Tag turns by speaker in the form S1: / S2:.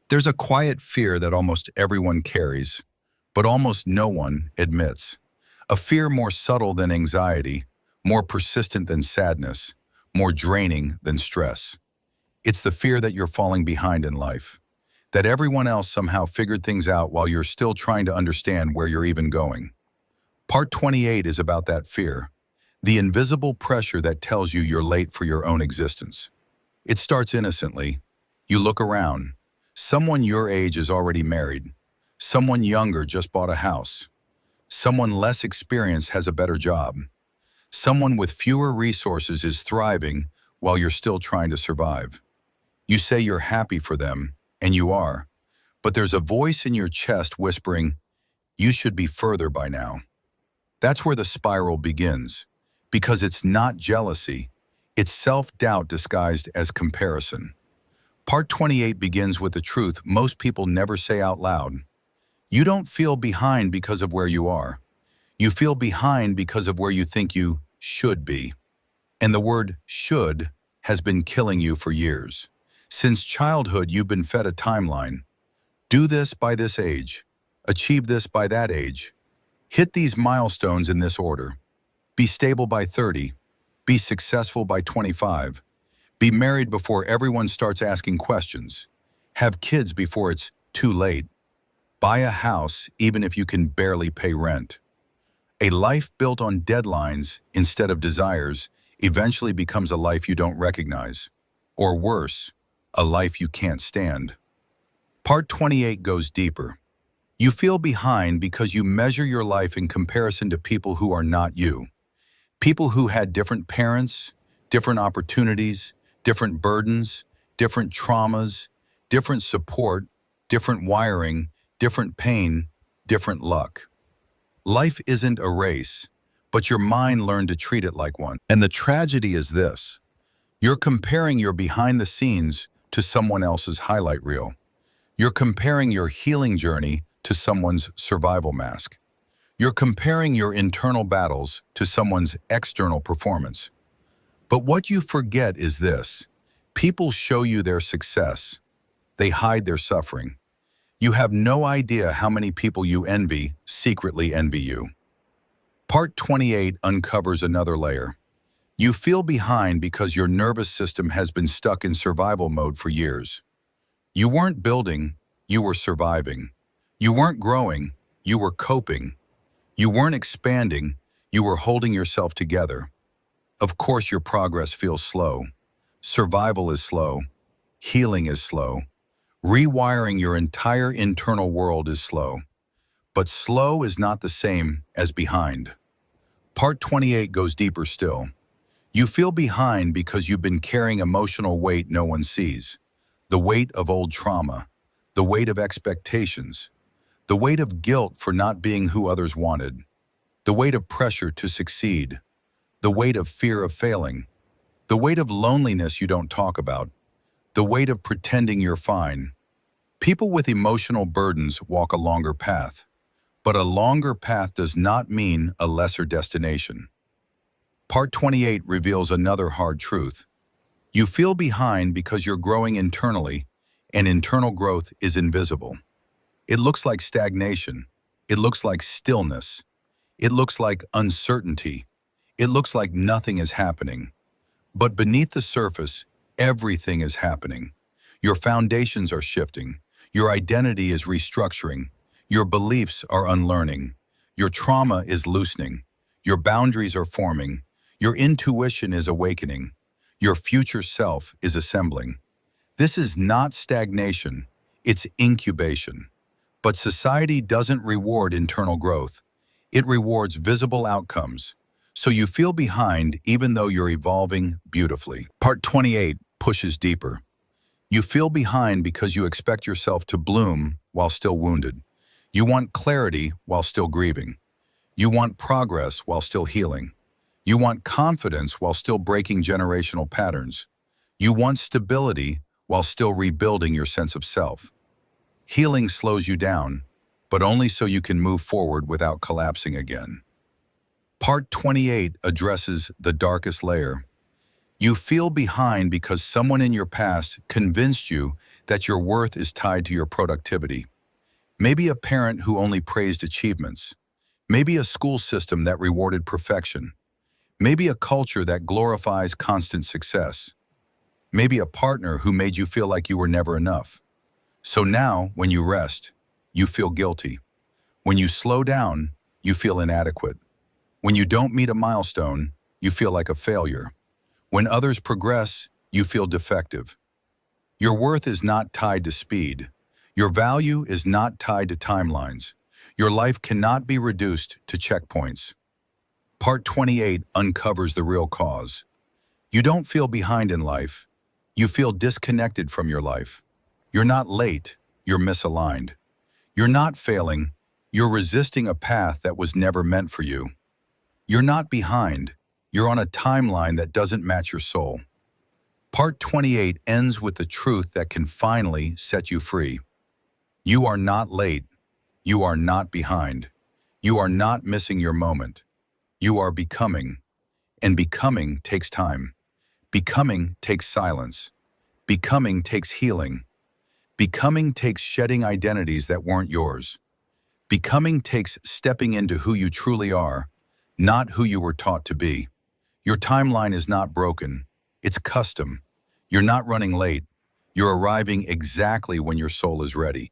S1: There's a quiet fear that almost everyone carries, but almost no one admits. A fear more subtle than anxiety, more persistent than sadness, more draining than stress. It's the fear that you're falling behind in life, that everyone else somehow figured things out while you're still trying to understand where you're even going. Part 28 is about that fear, the invisible pressure that tells you you're late for your own existence. It starts innocently. You look around. Someone your age is already married. Someone younger just bought a house. Someone less experienced has a better job. Someone with fewer resources is thriving while you're still trying to survive. You say you're happy for them, and you are, but there's a voice in your chest whispering, "You should be further by now." That's where the spiral begins, because it's not jealousy, it's self-doubt disguised as comparison. Part 28 begins with the truth most people never say out loud. You don't feel behind because of where you are. You feel behind because of where you think you should be. And the word should has been killing you for years. Since childhood, you've been fed a timeline. Do this by this age. Achieve this by that age. Hit these milestones in this order. Be stable by 30. Be successful by 25. Be married before everyone starts asking questions. Have kids before it's too late. Buy a house even if you can barely pay rent. A life built on deadlines instead of desires eventually becomes a life you don't recognize. Or worse, a life you can't stand. Part 28 goes deeper. You feel behind because you measure your life in comparison to people who are not you. People who had different parents, different opportunities, different burdens, different traumas, different support, different wiring, different pain, different luck. Life isn't a race, but your mind learned to treat it like one. And the tragedy is this. You're comparing your behind the scenes to someone else's highlight reel. You're comparing your healing journey to someone's survival mask. You're comparing your internal battles to someone's external performance. But what you forget is this. People show you their success. They hide their suffering. You have no idea how many people you envy secretly envy you. Part 28 uncovers another layer. You feel behind because your nervous system has been stuck in survival mode for years. You weren't building, you were surviving. You weren't growing, you were coping. You weren't expanding, you were holding yourself together. Of course your progress feels slow. Survival is slow. Healing is slow. Rewiring your entire internal world is slow. But slow is not the same as behind. Part 28 goes deeper still. You feel behind because you've been carrying emotional weight no one sees. The weight of old trauma. The weight of expectations. The weight of guilt for not being who others wanted. The weight of pressure to succeed. The weight of fear of failing. The weight of loneliness you don't talk about. The weight of pretending you're fine. People with emotional burdens walk a longer path. But a longer path does not mean a lesser destination. Part 28 reveals another hard truth. You feel behind because you're growing internally, and internal growth is invisible. It looks like stagnation. It looks like stillness. It looks like uncertainty. It looks like nothing is happening. But beneath the surface, everything is happening. Your foundations are shifting. Your identity is restructuring. Your beliefs are unlearning. Your trauma is loosening. Your boundaries are forming. Your intuition is awakening. Your future self is assembling. This is not stagnation, it's incubation. But society doesn't reward internal growth. It rewards visible outcomes. So you feel behind even though you're evolving beautifully. Part 28 pushes deeper. You feel behind because you expect yourself to bloom while still wounded. You want clarity while still grieving. You want progress while still healing. You want confidence while still breaking generational patterns. You want stability while still rebuilding your sense of self. Healing slows you down, but only so you can move forward without collapsing again. Part 28 addresses the darkest layer. You feel behind because someone in your past convinced you that your worth is tied to your productivity. Maybe a parent who only praised achievements. Maybe a school system that rewarded perfection. Maybe a culture that glorifies constant success. Maybe a partner who made you feel like you were never enough. So now, when you rest, you feel guilty. When you slow down, you feel inadequate. When you don't meet a milestone, you feel like a failure. When others progress, you feel defective. Your worth is not tied to speed. Your value is not tied to timelines. Your life cannot be reduced to checkpoints. Part 28 uncovers the real cause. You don't feel behind in life. You feel disconnected from your life. You're not late, you're misaligned. You're not failing, you're resisting a path that was never meant for you. You're not behind, you're on a timeline that doesn't match your soul. Part 28 ends with the truth that can finally set you free. You are not late. You are not behind. You are not missing your moment. You are becoming. And becoming takes time. Becoming takes silence. Becoming takes healing. Becoming takes shedding identities that weren't yours. Becoming takes stepping into who you truly are, not who you were taught to be. Your timeline is not broken. It's custom. You're not running late. You're arriving exactly when your soul is ready.